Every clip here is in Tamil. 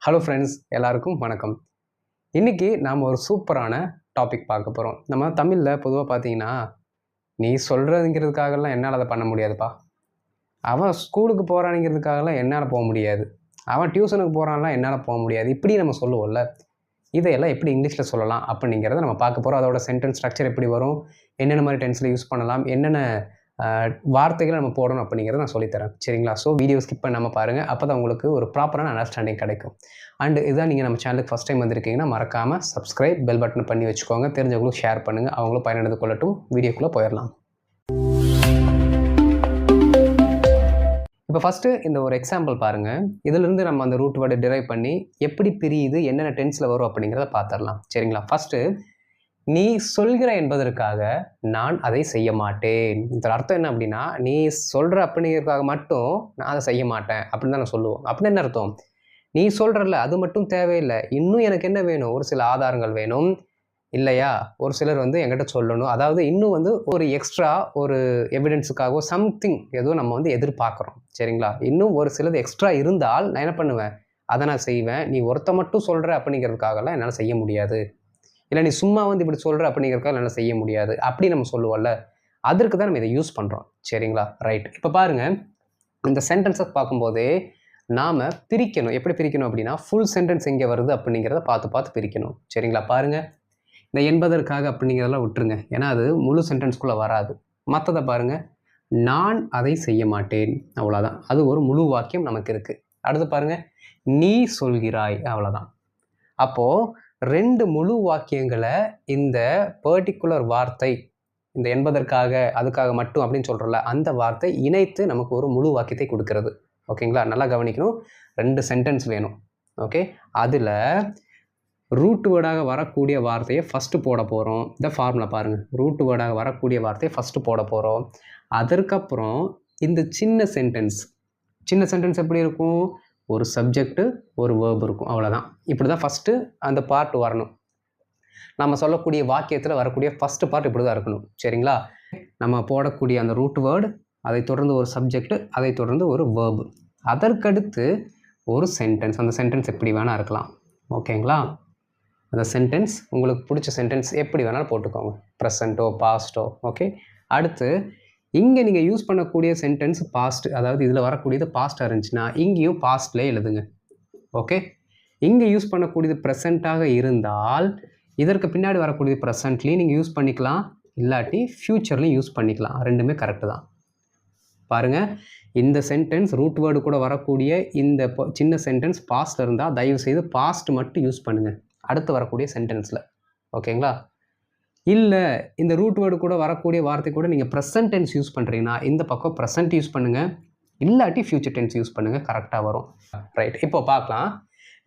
ஹலோ ஃப்ரெண்ட்ஸ், எல்லாருக்கும் வணக்கம். இன்றைக்கி நாம் ஒரு சூப்பரான டாபிக் பார்க்க போகிறோம். நம்ம தமிழில் பொதுவாக பார்த்தீங்கன்னா, நீ சொல்கிறதுங்கிறதுக்காகலாம் என்னால் அதை பண்ண முடியாதுப்பா, அவன் ஸ்கூலுக்கு போகிறானுங்கிறதுக்காகலாம் என்னால் போக முடியாது, அவன் டியூஷனுக்கு போகிறான்லாம் என்னால் போக முடியாது, இப்படி நம்ம சொல்லுவோம்ல. இதையெல்லாம் எப்படி இங்கிலீஷில் சொல்லலாம் அப்படிங்கிறத நம்ம பார்க்க போகிறோம். அதோட சென்டென்ஸ் ஸ்ட்ரக்சர் எப்படி வரும், என்னென்ன மாதிரி டென்ஸில் யூஸ் பண்ணலாம், என்னென்ன வார்த்தைகளை நம்ம போடணும் அப்படிங்கிறத நான் சொல்லித்தரேன். சரிங்களா? ஸோ வீடியோ ஸ்கிப் பண்ணாமல் பாருங்கள். அப்போ தான் உங்களுக்கு ஒரு ப்ராப்பரான அண்டர்ஸ்டாண்டிங் கிடைக்கும். அண்டு இதுதான் நீங்கள் நம்ம சேனலுக்கு ஃபஸ்ட் டைம் வந்திருக்கீங்கன்னா மறக்காமல் சப்ஸ்கிரைப், பெல் பட்டன் பண்ணி வச்சுக்கோங்க. தெரிஞ்சவங்களும் ஷேர் பண்ணுங்கள், அவங்களும் பயனடைந்து கொள்ளட்டும். வீடியோக்குள்ளே போயிடலாம். இப்போ ஃபஸ்ட்டு இந்த ஒரு எக்ஸாம்பிள் பாருங்கள். இதிலிருந்து நம்ம அந்த ரூட் வேர்டை டிரைவ் பண்ணி எப்படி பிரியுது, என்னென்ன டென்ஸில் வரும் அப்படிங்கிறத பார்த்துடலாம். சரிங்களா? ஃபஸ்ட்டு நீ சொல்கிற என்பதற்காக நான் அதை செய்ய மாட்டேன். இதோட அர்த்தம் என்ன அப்படின்னா, நீ சொல்கிற அப்படிங்கிறதுக்காக மட்டும் நான் அதை செய்ய மாட்டேன் அப்படின்னு தான் நான் சொல்லுவோம். அப்படின்னு என்ன அர்த்தம்? நீ சொல்கிறல்ல, அது மட்டும் தேவையில்லை, இன்னும் எனக்கு என்ன வேணும், ஒரு சில ஆதாரங்கள் வேணும் இல்லையா? ஒரு சிலர் என்கிட்ட சொல்லணும், அதாவது இன்னும் ஒரு எக்ஸ்ட்ரா ஒரு எவிடன்ஸுக்காகவோ சம்திங் ஏதோ நம்ம எதிர்பார்க்குறோம். சரிங்களா? இன்னும் ஒரு சிலது எக்ஸ்ட்ரா இருந்தால் நான் என்ன பண்ணுவேன், அதை நான் செய்வேன். நீ ஒருத்த மட்டும் சொல்கிற அப்படிங்கிறதுக்காகலாம் என்னால் செய்ய முடியாது, இல்லை நீ சும்மா இப்படி சொல்கிற அப்படிங்கிறதுக்காக என்னால் செய்ய முடியாது அப்படி நம்ம சொல்லுவோம்ல, அதற்கு தான் நம்ம இதை யூஸ் பண்ணுறோம். சரிங்களா? ரைட். இப்போ பாருங்கள், இந்த சென்டென்ஸை பார்க்கும்போதே நாம் பிரிக்கணும். எப்படி பிரிக்கணும் அப்படின்னா, ஃபுல் சென்டென்ஸ் எங்கே வருது அப்படிங்கிறத பார்த்து பிரிக்கணும். சரிங்களா? பாருங்கள், இந்த என்பதற்காக அப்படிங்கிறதெல்லாம் விட்டுருங்க, ஏன்னா அது முழு சென்டென்ஸ்குள்ளே வராது. மற்றதை பாருங்கள், நான் அதை செய்ய மாட்டேன், அவ்வளோதான். அது ஒரு முழு வாக்கியம் நமக்கு இருக்குது. அடுத்து பாருங்கள், நீ சொல்கிறாய், அவ்வளோதான். அப்போது 2 முழு வாக்கியங்களை இந்த பர்டிகுலர் வார்த்தை, இந்த என்பதற்காக அதுக்காக மட்டும் அப்படின்னு சொல்கிறோம்ல, அந்த வார்த்தை இணைத்து நமக்கு ஒரு முழு வாக்கியத்தை கொடுக்கிறது. ஓகேங்களா? நல்லா கவனிக்கணும். 2 சென்டென்ஸ் வேணும். ஓகே, அதில் ரூட் வேர்டாக வரக்கூடிய வார்த்தையை ஃபஸ்ட்டு போட போகிறோம். இந்த ஃபார்முலா பாருங்கள், ரூட் வேர்டாக வரக்கூடிய வார்த்தையை ஃபஸ்ட்டு போட போகிறோம். அதற்கப்புறம் இந்த சின்ன சென்டென்ஸ் எப்படி இருக்கும், ஒரு சப்ஜெக்ட்டு ஒரு வேர்ப் இருக்கும், அவ்வளோதான். இப்படி தான் ஃபஸ்ட்டு அந்த பார்ட் வரணும். நம்ம சொல்லக்கூடிய வாக்கியத்தில் வரக்கூடிய ஃபஸ்ட்டு பார்ட் இப்படி தான் இருக்கணும். சரிங்களா? நம்ம போடக்கூடிய அந்த ரூட் வேர்டு, அதை தொடர்ந்து ஒரு சப்ஜெக்ட்டு, அதை தொடர்ந்து ஒரு வேர்பு, அதற்கடுத்து ஒரு சென்டென்ஸ். அந்த சென்டென்ஸ் எப்படி வேணால் இருக்கலாம். ஓகேங்களா? அந்த சென்டென்ஸ் உங்களுக்கு பிடிச்ச சென்டென்ஸ் எப்படி வேணாலும் போட்டுக்கோங்க, ப்ரெசண்ட்டோ பாஸ்ட்டோ. ஓகே, அடுத்து இங்கே நீங்கள் யூஸ் பண்ணக்கூடிய சென்டென்ஸ் பாஸ்ட், அதாவது இதில் வரக்கூடியது பாஸ்ட்டாக இருந்துச்சுன்னா இங்கேயும் பாஸ்ட்லேயே எழுதுங்க. ஓகே, இங்கே யூஸ் பண்ணக்கூடியது ப்ரெசண்ட்டாக இருந்தால் இதற்கு பின்னாடி வரக்கூடியது ப்ரெசண்ட்லேயும் நீங்கள் யூஸ் பண்ணிக்கலாம், இல்லாட்டி ஃப்யூச்சர்லேயும் யூஸ் பண்ணிக்கலாம். ரெண்டுமே கரெக்டு தான். பாருங்கள், இந்த சென்டென்ஸ் ரூட் வேர்டு கூட வரக்கூடிய இந்த சின்ன சென்டென்ஸ் பாஸ்ட்டில் இருந்தால் தயவுசெய்து பாஸ்ட் மட்டும் யூஸ் பண்ணுங்கள் அடுத்து வரக்கூடிய சென்டென்ஸில். ஓகேங்களா? இல்லை இந்த ரூட் வேர்டு கூட வரக்கூடிய வார்த்தை கூட நீங்கள் ப்ரெசன்ட் டென்ஸ் யூஸ் பண்ணுறீங்கன்னா இந்த பக்கம் ப்ரெசன்ட் யூஸ் பண்ணுங்கள், இல்லாட்டி ஃப்யூச்சர் டென்ஸ் யூஸ் பண்ணுங்கள், கரெக்டாக வரும். ரைட். இப்போ பார்க்கலாம்,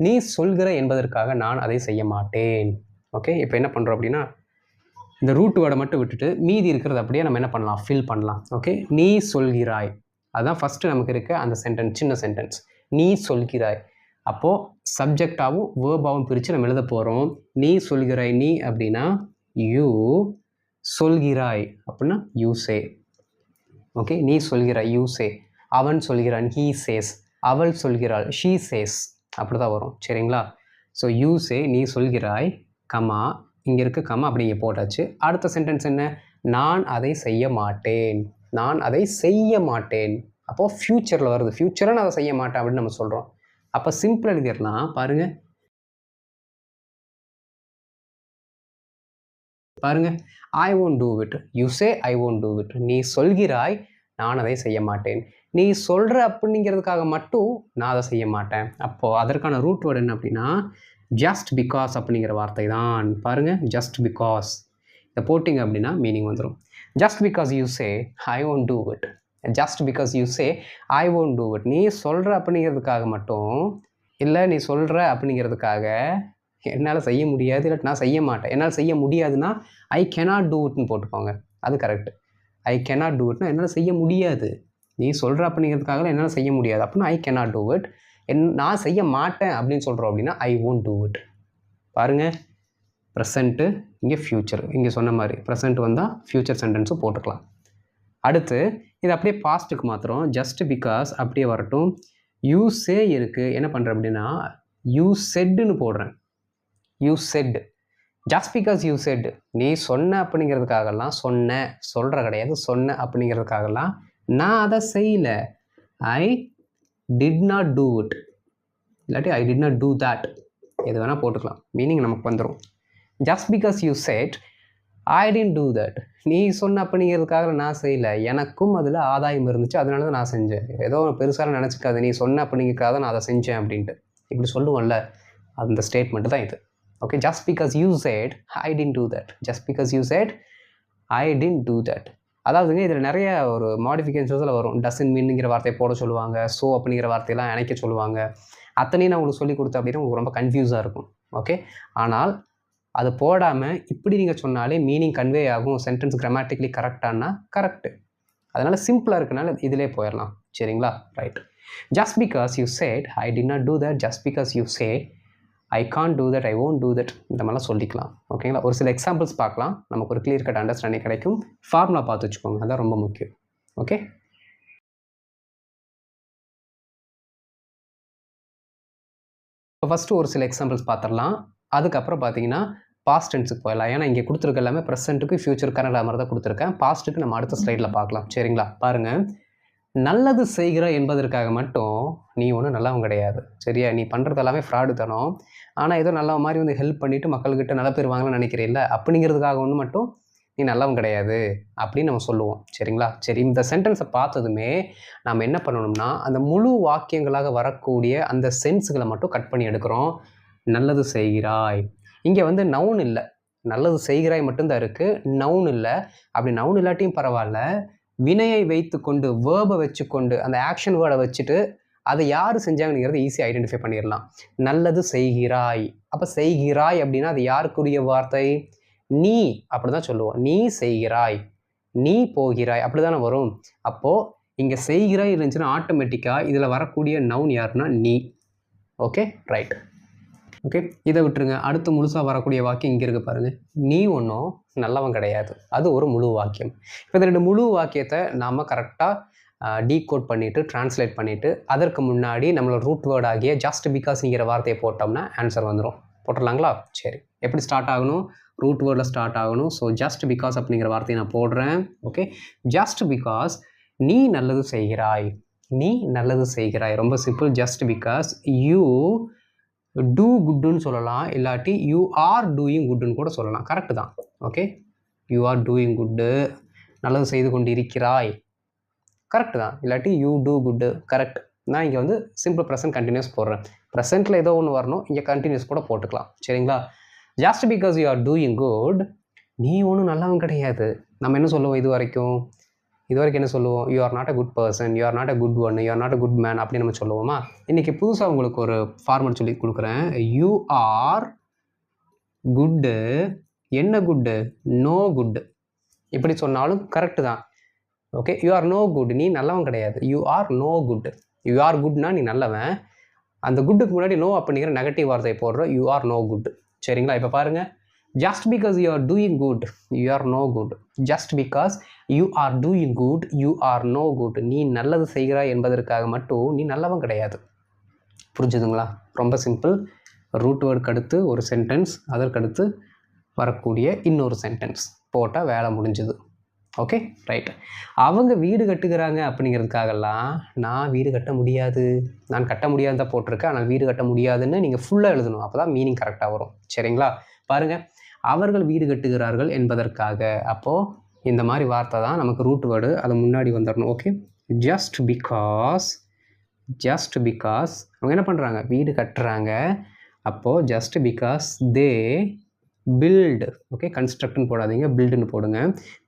நீ சொல்கிற என்பதற்காக நான் அதை செய்ய மாட்டேன். ஓகே, இப்போ என்ன பண்ணுறோம் அப்படின்னா, இந்த ரூட் வேர்டை மட்டும் விட்டுட்டு மீதி இருக்கிறது அப்படியே நம்ம என்ன பண்ணலாம், ஃபில் பண்ணலாம். ஓகே, நீ சொல்கிறாய், அதுதான் ஃபஸ்ட்டு நமக்கு இருக்க அந்த சென்டென்ஸ், சின்ன சென்டென்ஸ். நீ சொல்கிறாய், அப்போது சப்ஜெக்டாகவும் வேர்பாகவும் பிரித்து நம்ம எழுத போகிறோம். நீ சொல்கிறாய், நீ அப்படின்னா யூ, சொல்கிறாய் அப்படின்னா யூ சே. ஓகே, நீ சொல்கிறாய் யூ சே, அவன் சொல்கிறான் ஹீ சேஸ், அவள் சொல்கிறாள் ஷீ சேஸ், அப்படி தான் வரும். சரிங்களா? ஸோ யூ சே, நீ சொல்கிறாய், கமா இங்கே இருக்க கமா அப்படி இங்கே போட்டாச்சு. அடுத்த சென்டென்ஸ் என்ன, நான் அதை செய்ய மாட்டேன், நான் அதை செய்ய மாட்டேன். அப்போது ஃப்யூச்சரில் வருது, ஃப்யூச்சரில் நான் அதை செய்ய மாட்டேன் அப்படின்னு நம்ம சொல்கிறோம். அப்போ சிம்பிள் எழுதிடலாம். பாருங்கள் I won't do it, you say I won't do it. நீ சொல்கிறாய், நான் அதை செய்ய மாட்டேன். நீ சொல்கிற அப்படிங்கிறதுக்காக மட்டும் நான் அதை செய்ய மாட்டேன். அப்போது அதற்கான ரூட் வேர்டு என்ன அப்படின்னா, ஜஸ்ட் பிகாஸ் அப்படிங்கிற வார்த்தை தான். பாருங்கள், ஜஸ்ட் பிகாஸ் இதை போட்டிங்க அப்படின்னா மீனிங் வந்துடும். Just because you say I won't do it, just because you say I won't do it. நீ சொல்கிற அப்படிங்கிறதுக்காக மட்டும் இல்லை, நீ சொல்கிற அப்படிங்கிறதுக்காக என்னால் செய்ய முடியாது, இல்லை நான் செய்ய மாட்டேன். என்னால் செய்ய முடியாதுன்னா ஐ கேனாட் டூ இட்னு போட்டுக்கோங்க, அது கரெக்டு. ஐ கேனாட் டூ இட்னா என்னால் செய்ய முடியாது, நீ சொல்கிற அப்படிங்கிறதுக்காக என்னால் செய்ய முடியாது அப்படின்னா ஐ கேனாட் டூ இட். நான் செய்ய மாட்டேன் அப்படின்னு சொல்கிறோம் அப்படின்னா ஐ ஒன்ட் டூ இட். பாருங்கள், ப்ரெசண்ட்டு இங்கே ஃப்யூச்சர், இங்கே சொன்ன மாதிரி ப்ரெசண்ட் வந்தால் ஃப்யூச்சர் சென்டென்ஸும் போட்டுக்கலாம். அடுத்து இது அப்படியே பாஸ்ட்டுக்கு மாத்திரம், ஜஸ்ட் பிகாஸ் அப்படியே வரட்டும். யூ சே இருக்குது, என்ன பண்ணுற அப்படின்னா யூ செட்னு போடுறேன். You said. Just because you set, நீ சொன்ன அப்படிங்கிறதுக்காகலாம், சொல்கிற கிடையாது, சொன்ன அப்படிங்கிறதுக்காகலாம் நான் அதை செய்யலை. ஐ டிட் நாட் டூ இட், இல்லாட்டி I did not do that, எது வேணால் போட்டுக்கலாம், மீனிங் நமக்கு வந்துடும். Just because you said I did do that, நீ சொன்ன அப்படிங்கிறதுக்காக நான் செய்யலை, எனக்கும் அதில் ஆதாயம் இருந்துச்சு, அதனால தான் நான் செஞ்சேன். ஏதோ பெருசாக நினச்சிக்காது, நீ சொன்ன அப்படிங்கிறதுக்காக தான் நான் அதை செஞ்சேன் அப்படின்ட்டு இப்படி சொல்லுவோம்ல, அந்த ஸ்டேட்மெண்ட்டு தான் இது. Okay, just because you said I did two that, just because you said I did do that. அதாவதுங்க இதில் நிறைய ஒரு மாடிஃபிகேஷன்ஸில் வரும். டசன் மீன்ங்கிற வார்த்தையை போட சொல்லுவாங்க, ஸோ அப்படிங்கிற வார்த்தையெல்லாம் இணைக்க சொல்லுவாங்க. அத்தனையும் நான் உங்களுக்கு சொல்லிக் கொடுத்தேன் அப்படின்னா உங்களுக்கு ரொம்ப கன்ஃபியூஸாக இருக்கும். ஓகே, ஆனால் அது போடாமல் இப்படி நீங்கள் சொன்னாலே மீனிங் கன்வே ஆகும். சென்டென்ஸ் கிராமட்டிக்கலி கரெக்டானா கரெக்டு. அதனால் சிம்பிளாக இருக்கனால இதிலே போயிடலாம். சரிங்களா? Right. Just because you said I did not do that, just because you say I can't do that, I won't do that, இந்த மாதிரிலாம் சொல்லிக்கலாம். ஓகேங்களா? ஒரு சில எக்ஸாம்பிள்ஸ் பார்க்கலாம், நமக்கு ஒரு கிளியர் கட் அண்டர்ஸ்டாண்டிங் கிடைக்கும். ஃபார்முலா பார்த்து வச்சுக்கோங்க, அதான் ரொம்ப முக்கியம். ஓகே, இப்போ ஃபஸ்ட்டு ஒரு சில எக்ஸாம்பிள்ஸ் பார்த்துடலாம். அதுக்கப்புறம் பார்த்தீங்கன்னா பாஸ்ட் டென்ஸுக்கு போயிடலாம். ஏன்னா இங்கே கொடுத்துருக்க எல்லாமே ப்ரெசென்ட்டுக்கு ஃபியூச்சர் கனடா மாதிரி தான் கொடுத்துருக்கேன். பாஸ்ட்டுக்கு நம்ம அடுத்த ஸ்லைடில் பார்க்கலாம். சரிங்களா? பாருங்கள், நல்லது செய்கிற என்பதற்காக மட்டும் நீ ஒன்றும் நல்லவன் கிடையாது. சரியா? நீ பண்ணுறது எல்லாமே ஃப்ராடு தனம். ஆனால் ஏதோ நல்ல மாதிரி வந்து ஹெல்ப் பண்ணிவிட்டு மக்கள்கிட்ட நல்ல பேர் வாங்கலாம்னு நினைக்கிறீல்ல, அப்படிங்கிறதுக்காக ஒன்று மட்டும் நீ நல்லவன் கிடையாது அப்படின்னு நம்ம சொல்லுவோம். சரிங்களா? சரி, இந்த சென்டென்ஸை பார்த்ததுமே நாம் என்ன பண்ணணும்னா அந்த முழு வாக்கியங்களாக வரக்கூடிய அந்த சென்ஸுகளை மட்டும் கட் பண்ணி எடுக்கிறோம். நல்லது செய்கிறாய், இங்கே வந்து நவுன் இல்லை, நல்லது செய்கிறாய் மட்டும்தான் இருக்குது, நவுன் இல்லை. அப்படி நவுன் இல்லாட்டியும் பரவாயில்ல, வினையை வைத்து கொண்டு வேர்பை வச்சுக்கொண்டு அந்த ஆக்ஷன் வேர்டை வச்சுட்டு அதை யார் செஞ்சாங்கங்கிறத ஈஸியாக ஐடென்டிஃபை பண்ணிடலாம். நல்லது செய்கிறாய், அப்போ செய்கிறாய் அப்படின்னா அது யாருக்குரிய வார்த்தை? நீ, அப்படி தான் சொல்லுவோம். நீ செய்கிறாய், நீ போகிறாய், அப்படி தானே வரும். அப்போது இங்கே செய்கிறாய் இருந்துச்சுன்னா ஆட்டோமேட்டிக்காக இதில் வரக்கூடிய நவுன் யாருன்னா நீ. Okay, right. ஓகே, இதை விட்டுருங்க. அடுத்து முழுசாக வரக்கூடிய வாக்கியம் இங்கே இருக்குது பாருங்கள். நீ ஒன்றும் நல்லவன் கிடையாது, அது ஒரு முழு வாக்கியம். இப்போ இந்த ரெண்டு முழு வாக்கியத்தை நாம் கரெக்டாக டீகோட் பண்ணிவிட்டு ட்ரான்ஸ்லேட் பண்ணிவிட்டு அதற்கு முன்னாடி நம்மளோட ரூட் வேர்ட் ஆகிய ஜஸ்ட் பிகாஸ்ங்கிற வார்த்தையை போட்டோம்னா ஆன்சர் வந்துடும். போட்டுடலாங்களா? சரி, எப்படி ஸ்டார்ட் ஆகணும்? ரூட் வேர்டில் ஸ்டார்ட் ஆகணும். ஸோ ஜஸ்ட் பிகாஸ் அப்படிங்கிற வார்த்தையை நான் போடுறேன். ஓகே, ஜஸ்ட் பிகாஸ் நீ நல்லது செய்கிறாய், நீ நல்லது செய்கிறாய், ரொம்ப simple. Just because you do குட்டுன்னு சொல்லலாம், இல்லாட்டி யூ ஆர் டூயிங் குட்டுன்னு கூட சொல்லலாம். கரெக்டு தான். Okay, you are doing good, நல்லது செய்து கொண்டு இருக்கிறாய், கரெக்டு தான். இல்லாட்டி யூ டூ குட்டு, கரெக்ட். நான் இங்கே வந்து சிம்பிள் ப்ரெசன்ட் கண்டினியூஸ் போடுறேன். ப்ரெசென்ட்டில் ஏதோ ஒன்று வரணும், இங்கே கண்டினியூஸ் கூட போட்டுக்கலாம். சரிங்களா? Just because you are doing good, நீ ஒன்றும் நல்லவன் கிடையாது. நம்ம என்ன சொல்லுவோம் இது வரைக்கும் என்ன சொல்லுவோம்? You are not a good person, you are not a good one, you are not a good man அப்படின்னு நம்ம சொல்லுவோமா? இன்றைக்கி புதுசாக உங்களுக்கு ஒரு ஃபார்மட் சொல்லி கொடுக்குறேன். யூ ஆர் குட்டு, என்ன குட்டு? No good. இப்படி சொன்னாலும் கரெக்டு தான். Okay, you are no good, நீ நல்லவன் கிடையாது. You are no good, you are குட்னா நீ நல்லவன். அந்த குட்டுக்கு முன்னாடி நோ அப்படிங்கிற நெகட்டிவ் வார்த்தையை போடுறோம். You are no good. சரிங்களா? இப்போ பாருங்கள், just because you are doing good, you are no good. Just because you are doing good, you are no good. நீ நல்லது செய்கிறாய் என்பதற்காக மட்டும் நீ நல்லவன் கிடையாது. புரிஞ்சுதுங்களா? ரொம்ப சிம்பிள். ரூட் வேர்டுக்கு அடுத்து ஒரு சென்டென்ஸ், அதற்கடுத்து வரக்கூடிய இன்னொரு சென்டென்ஸ் போட்டால் வேலை முடிஞ்சுது. Okay, right. அவங்க வீடு கட்டுகிறாங்க அப்படிங்கிறதுக்காகலாம் நான் வீடு கட்ட முடியாது, நான் கட்ட முடியாது தான் போட்டிருக்கேன், ஆனால் வீடு கட்ட முடியாதுன்னு நீங்கள் ஃபுல்லாக எழுதணும். அப்போ தான் மீனிங் கரெக்டாக வரும். சரிங்களா? பாருங்கள், அவர்கள் வீடு கட்டுகிறார்கள் என்பதற்காக, அப்போது இந்த மாதிரி வார்த்தை தான் நமக்கு ரூட் வேர்டு, அது முன்னாடி வந்துடணும். ஓகே, ஜஸ்ட் பிகாஸ் அவங்க என்ன பண்ணுறாங்க? வீடு கட்டுறாங்க. அப்போது just because they build, okay, கன்ஸ்ட்ரக்ட்னு போடாதீங்க, பில்டுன்னு போடுங்க.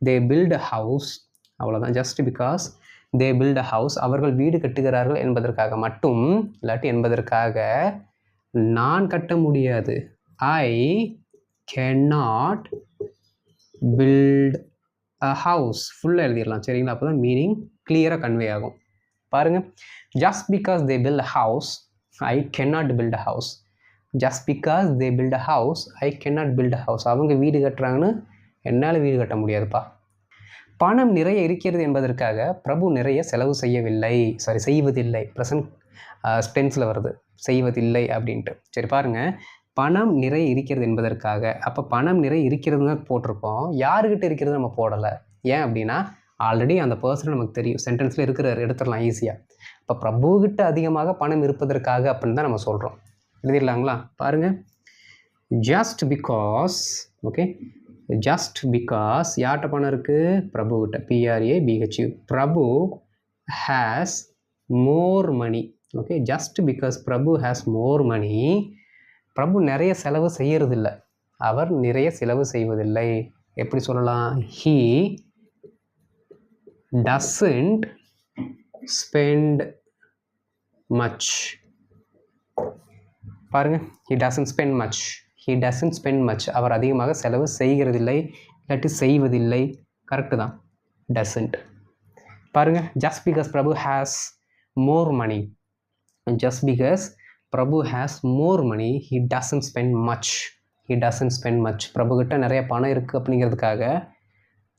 தே பில்ட் அ ஹவுஸ், அவ்வளோதான். Just because they build a house, அவர்கள் வீடு கட்டுகிறார்கள் என்பதற்காக மட்டும், இல்லாட்டி என்பதற்காக நான் கட்ட முடியாது, ஐ cannot build a house. ஃபுல்லாக எழுதிடலாம். சரிங்களா? அப்போ தான் மீனிங் கிளியராக கன்வே ஆகும். பாருங்கள், just because they build a house, I cannot build a house. Just because they build a house, I cannot build a house. அவங்க வீடு கட்டுறாங்கன்னு என்னால் வீடு கட்ட முடியாதுப்பா. பணம் நிறைய இருக்கிறது என்பதற்காக பிரபு நிறைய செலவு செய்வதில்லை. ப்ரெசன்ட் டென்ஸில் வருது. செய்வதில்லை அப்படின்ட்டு. சரி பாருங்கள், பணம் நிறைய இருக்கிறது என்பதற்காக, அப்போ பணம் நிறைய இருக்கிறதுன்னு போட்டிருக்கோம், யாருக்கிட்ட இருக்கிறது நம்ம போடலை. ஏன் அப்படின்னா ஆல்ரெடி அந்த பர்சன் நமக்கு தெரியும், சென்டென்ஸில் இருக்கிறார், எடுத்துடலாம் ஈஸியாக. இப்போ பிரபுக்கிட்ட அதிகமாக பணம் இருப்பதற்காக அப்படின்னு தான் நம்ம சொல்கிறோம். எழுதிடலாங்களா? பாருங்கள், just because, okay, just because யார்கிட்ட பணம் இருக்குது? பிரபுக்கிட்ட. PRABHU. Prabhu has more money. Okay, just because Prabhu has more money. பிரபு நிறைய செலவு செய்யறதில்லை, அவர் நிறைய செலவு செய்வதில்லை. எப்படி சொல்லலாம்? He doesn't spend much. பாருங்கள், he doesn't spend much, he doesn't spend much. அவர் அதிகமாக செலவு செய்கிறதில்லை, இல்லாட்டி செய்வதில்லை. கரெக்டு தான், டசன்ட். பாருங்கள், just because Prabhu has more money, just because Prabhu has more money, he doesn't spend much, he doesn't spend much. பிரபுக்கிட்ட நிறைய பணம் இருக்குது அப்படிங்கிறதுக்காக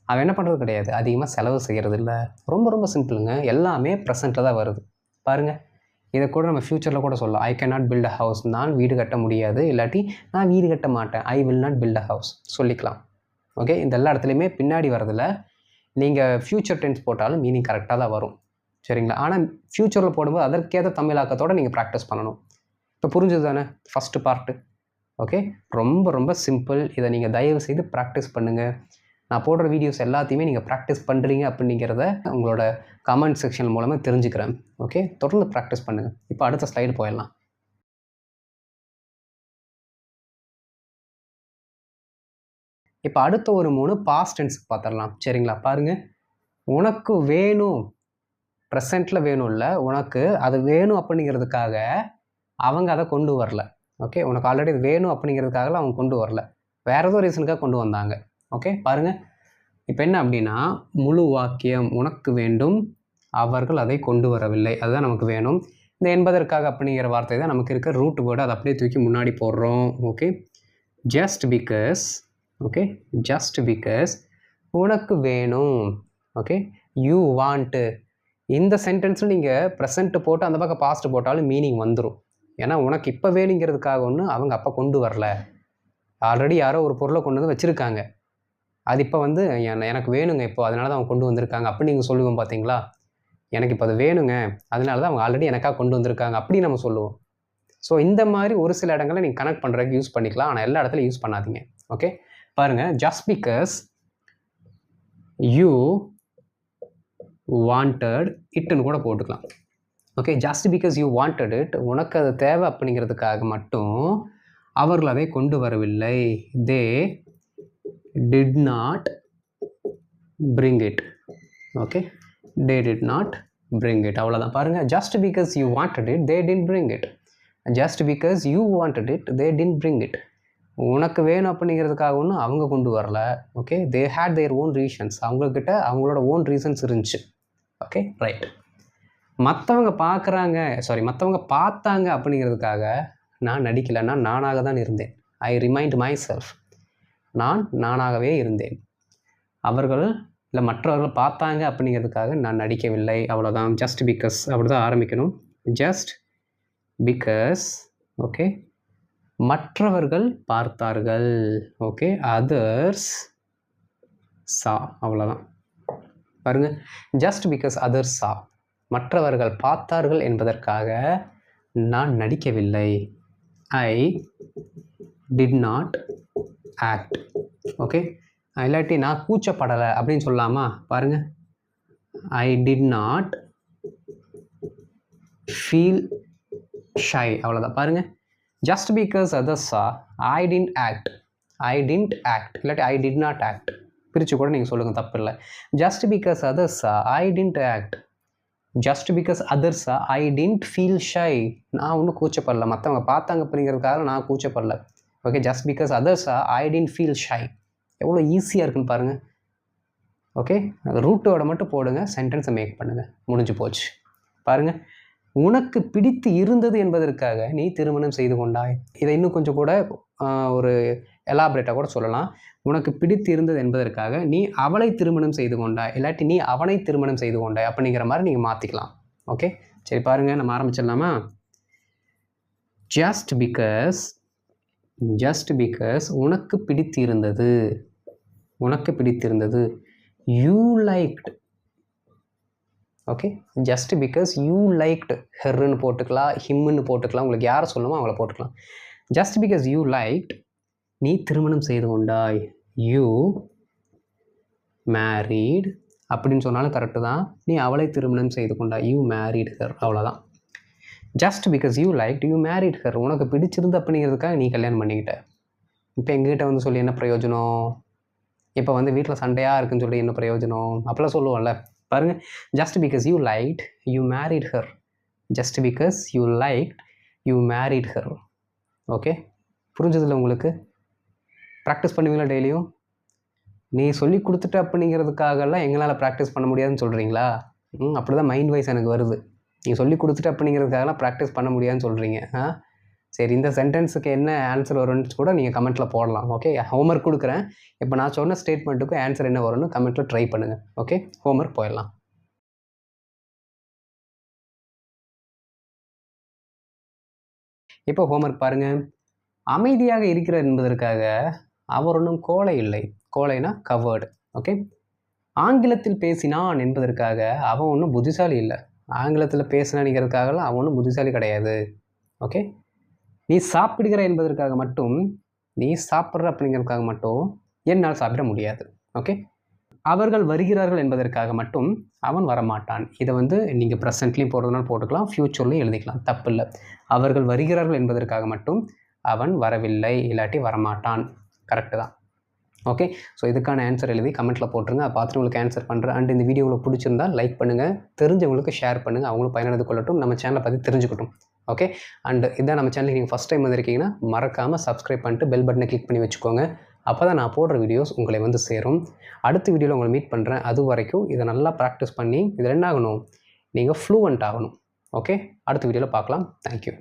அவன் என்ன பண்ணுறது கிடையாது, அதிகமாக செலவு செய்கிறது இல்லை. ரொம்ப ரொம்ப சிம்பிளுங்க, எல்லாமே ப்ரெசண்ட்டில் தான் வருது. பாருங்கள், இதை கூட நம்ம ஃப்யூச்சரில் கூட சொல்லலாம். I can not build a house, நான் வீடு கட்ட முடியாது, இல்லாட்டி நான் வீடு கட்ட மாட்டேன், I will not build a house சொல்லிக்கலாம். ஓகே, இந்த எல்லா இடத்துலையுமே பின்னாடி வரதில்ல. நீங்கள் ஃப்யூச்சர் டென்ஸ் போட்டாலும் மீனிங் கரெக்டாக தான் வரும், சரிங்களா? ஆனால் ஃப்யூச்சரில் போடும்போது அதற்கேற்ற தமிழாக்கத்தோடு நீங்கள் ப்ராக்டிஸ் பண்ணணும். இப்போ புரிஞ்சது தானே ஃபஸ்ட்டு பார்ட்டு? ஓகே, ரொம்ப ரொம்ப சிம்பிள். இதை நீங்கள் தயவு செய்து ப்ராக்டிஸ் பண்ணுங்கள். நான் போடுற வீடியோஸ் எல்லாத்தையுமே நீங்கள் ப்ராக்டிஸ் பண்ணுறீங்க அப்படிங்கிறத உங்களோட கமெண்ட் செக்ஷன் மூலமாக தெரிஞ்சுக்கிறேன். ஓகே, தொடர்ந்து ப்ராக்டிஸ் பண்ணுங்கள். இப்போ அடுத்த ஸ்லைடு போயிடலாம். இப்போ அடுத்த ஒரு 3 பாஸ்ட் டென்ஸுக்கு பார்த்துடலாம், சரிங்களா? பாருங்கள், உனக்கு வேணும், ப்ரெசண்ட்டில் வேணும் இல்லை, உனக்கு அது வேணும் அப்படிங்கிறதுக்காக அவங்க அதை கொண்டு வரல. ஓகே, உனக்கு ஆல்ரெடி இது வேணும் அப்படிங்கிறதுக்காகலாம் அவங்க கொண்டு வரல, வேறு ஏதோ ரீசனுக்காக கொண்டு வந்தாங்க. ஓகே, பாருங்கள், இப்போ என்ன அப்படின்னா முழு வாக்கியம், உனக்கு வேண்டும், அவர்கள் அதை கொண்டு வரவில்லை, அதுதான் நமக்கு வேணும். இந்த என்பதற்காக அப்படிங்கிற வார்த்தை தான் நமக்கு இருக்க ரூட் வேர்டு, அதை அப்படியே தூக்கி முன்னாடி போடுறோம். Okay, just because, okay, just because உனக்கு வேணும். Okay, you want. இந்த சென்டென்ஸில் நீங்கள் ப்ரெசண்ட்டு போட்டு அந்த பக்கம் பாஸ்ட் போட்டாலும் மீனிங் வந்துடும். ஏன்னா உனக்கு இப்போ வேணுங்கிறதுக்காக ஒன்று அவங்க அப்போ கொண்டு வரல, ஆல்ரெடி யாரோ ஒரு பொருளை கொண்டு வந்து வச்சுருக்காங்க, அது இப்போ வந்து எனக்கு வேணுங்க இப்போ, அதனால தான் அவங்க கொண்டு வந்திருக்காங்க அப்படி நீங்கள் சொல்லுவோம் பார்த்தீங்களா? எனக்கு இப்போ அது வேணுங்க, அதனால தான் அவங்க ஆல்ரெடி எனக்காக கொண்டு வந்திருக்காங்க அப்படி நம்ம சொல்லுவோம். ஸோ இந்த மாதிரி ஒரு சில இடங்களில் நீங்கள் கனெக்ட் பண்ணுறதுக்கு யூஸ் பண்ணிக்கலாம், ஆனால் எல்லா இடத்துலையும் யூஸ் பண்ணாதீங்க. ஓகே, பாருங்கள், ஜஸ்ட் பிகாஸ் யூ வாண்டட் இட்டுன்னு கூட போட்டுக்கலாம். Okay, just because you wanted it, உனக்கு அது தேவை அப்படிங்கிறதுக்காக மட்டும் அவர்கள் அதை கொண்டு வரவில்லை. தே did not bring it. Okay, they did not bring it. அவ்வளோதான். பாருங்கள், just because you wanted it, they didn't bring it. just because you wanted it, they didn't bring it. உனக்கு வேணும் அப்படிங்கிறதுக்காக ஒன்றும் அவங்க கொண்டு வரல. Okay, they had their own reasons. அவங்கக்கிட்ட அவங்களோட ஓன் ரீசன்ஸ் இருந்துச்சு. Okay, right. மற்றவங்க மற்றவங்க பார்த்தாங்க அப்படிங்கிறதுக்காக நான் நடிக்கலை, நான் நானாக தான் இருந்தேன். ஐ ரிமைண்ட் மை செல்ஃப், நான் நானாகவே இருந்தேன். அவர்கள் இல்லை மற்றவர்கள் பார்த்தாங்க அப்படிங்கிறதுக்காக நான் நடிக்கவில்லை. அவ்வளோதான். ஜஸ்ட் பிகாஸ் அப்படி தான் ஆரம்பிக்கணும். ஜஸ்ட் பிகாஸ், ஓகே, மற்றவர்கள் பார்த்தார்கள். ஓகே, அதர்ஸ் சா, அவ்வளோதான். பாருங்கள், ஜஸ்ட் பிகாஸ் அதர்ஸ் சா, மற்றவர்கள் பார்த்தார்கள் என்பதற்காக நான் நடிக்கவில்லை. I did not act. Okay, இல்லாட்டி நான் கூச்சப்படலை அப்படின்னு சொல்லலாமா? பாருங்கள், I did not feel shy, அவ்வளோதான். பாருங்கள், just because others saw, I didn't act, I didn't act, இல்லாட்டி ஐ டிட் நாட் ஆக்ட், பிரித்து கூட நீங்கள் சொல்லுங்கள், தப்பு இல்லை. Just because others saw, I didn't act. Just because others saw, I tint feel shy, நான் ஒன்றும் கூச்சப்படலை, மற்றவங்க பார்த்தாங்க அப்படிங்கிறதுக்காக நான் கூச்சப்படலை. Okay, just because others saw, I tint feel shy. எவ்வளோ ஈஸியாக இருக்குன்னு பாருங்கள். ஓகே, அது ரூட்டோட மட்டும் போடுங்க, சென்டென்ஸை மேக் பண்ணுங்கள், முடிஞ்சு போச்சு. பாருங்கள், உனக்கு பிடித்து இருந்தது என்பதற்காக நீ திருமணம் செய்து கொண்டாய். இதை இன்னும் கொஞ்சம் கூட ஒரு எலாபரேட்டாக கூட சொல்லலாம். உனக்கு பிடித்து இருந்தது என்பதற்காக நீ அவளை திருமணம் செய்து கொண்டாய், இல்லாட்டி நீ அவனை திருமணம் செய்து கொண்டாய் அப்படிங்கிற மாதிரி நீங்கள் மாற்றிக்கலாம். ஓகே, சரி பாருங்கள், நம்ம ஆரம்பிச்சிடலாமா? ஜஸ்ட் பிகாஸ் உனக்கு பிடித்திருந்தது you liked. Okay, just because you liked ஹெர்ன்னு போட்டுக்கலாம், ஹிம்னு போட்டுக்கலாம், உங்களுக்கு யாரை சொல்லணுமோ அவங்கள போட்டுக்கலாம். ஜஸ்ட் பிகாஸ் யூ லைக்ட், நீ திருமணம் செய்து கொண்டாய். யூ மேரீட் அப்படின்னு சொன்னாலும் கரெக்டு தான். நீ அவளை திருமணம் செய்து கொண்டாய். யூ மேரீட் ஹர், அவ்வளோதான். Just because you liked you married her, உனக்கு பிடிச்சிருந்து அப்படிங்கிறதுக்காக நீ கல்யாணம் பண்ணிக்கிட்ட. இப்போ எங்ககிட்ட வந்து சொல்லி என்ன பிரயோஜனம்? இப்போ வந்து வீட்டில் சண்டையாக இருக்குன்னு சொல்லி என்ன பிரயோஜனம்? அப்போல்லாம் சொல்லுவோம்ல. பாருங்கள், just because you liked you married her. Just because you liked you married her. Okay, புரிஞ்சதில்ல உங்களுக்கு? ப்ராக்டிஸ் பண்ணுவீங்களா டெய்லியும்? நீ சொல்லி கொடுத்துட்ட அப்படிங்கிறதுக்காகலாம் எங்களால் ப்ராக்டிஸ் பண்ண முடியாதுன்னு சொல்கிறீங்களா? அப்படி தான் மைண்ட் வைஸ் எனக்கு வருது. நீ சொல்லி கொடுத்துட்டு அப்படிங்கிறதுக்காகலாம் ப்ராக்டிஸ் பண்ண முடியாதுன்னு சொல்கிறீங்க. சரி, இந்த சென்டென்ஸுக்கு என்ன ஆன்சர் வரும்னு கூட நீங்கள் கமெண்ட்டில் போடலாம். ஓகே, ஹோம்ஒர்க் கொடுக்குறேன். இப்போ நான் சொன்ன ஸ்டேட்மெண்ட்டுக்கும் ஆன்சர் என்ன வரும்னு கமெண்ட்டில் ட்ரை பண்ணுங்கள். ஓகே, ஹோம்ஒர்க் போயிடலாம். இப்போ ஹோம்ஒர்க் பாருங்கள். அமைதியாக இருக்கிறார் என்பதற்காக அவர் ஒன்றும் கோழை இல்லை. கோழைனா கவர்டு. ஓகே, ஆங்கிலத்தில் பேசினான் என்பதற்காக அவன் ஒன்றும் புத்திசாலி இல்லை. ஆங்கிலத்தில் பேசினான்ங்கிறதுக்காகலாம் அவன் ஒன்றும் புத்திசாலி கிடையாது. ஓகே, நீ சாப்பிடுகிற என்பதற்காக மட்டும், நீ சாப்பிட்ற அப்படிங்கிறதுக்காக மட்டும் என்னால் சாப்பிட முடியாது. ஓகே, அவர்கள் வருகிறார்கள் என்பதற்காக மட்டும் அவன் வரமாட்டான். இதை வந்து நீங்கள் ப்ரெசன்ட்லேயும் போடுறதுனால போட்டுக்கலாம், ஃப்யூச்சர்லையும் எழுதிக்கலாம், தப்பு இல்லை. அவர்கள் வருகிறார்கள் என்பதற்காக மட்டும் அவன் வரவில்லை, இல்லாட்டி வரமாட்டான். கரெக்டு தான். ஓகே, ஸோ இதுக்கான ஆன்சர் எழுதி கமெண்ட்டில் போட்டுருங்க. அதை பார்த்துட்டு உங்களுக்கு ஆன்சர் பண்ணுறேன். அண்ட் இந்த வீடியோ உங்களுக்கு பிடிச்சிருந்தா லைக் பண்ணுங்கள், தெரிஞ்சவங்களுக்கு ஷேர் பண்ணுங்கள், அவங்களும் பயனடைந்து கொள்ளட்டும், நம்ம சேனலை பற்றி தெரிஞ்சுக்கட்டும். ஓகே, அண்ட் இதான் நம்ம சேனலுக்கு நீங்கள் ஃபஸ்ட் டைம் வந்திருக்கீங்கன்னா மறக்காமல் சப்ஸ்கிரைப் பண்ணிட்டு பெல் பட்டனை கிளிக் பண்ணி வச்சுக்கோங்க. அப்போ தான் நான் போடுற வீடியோஸ் உங்களை வந்து சேரும். அடுத்த வீடியோவில் உங்களை மீட் பண்ணுறேன். அது வரைக்கும் இதை நல்லா ப்ராக்டிஸ் பண்ணி இதில் என்ன ஆகணும், நீங்கள் ஃப்ளூவெண்ட் ஆகணும். ஓகே, அடுத்த வீடியோவில் பார்க்கலாம். தேங்க்யூ.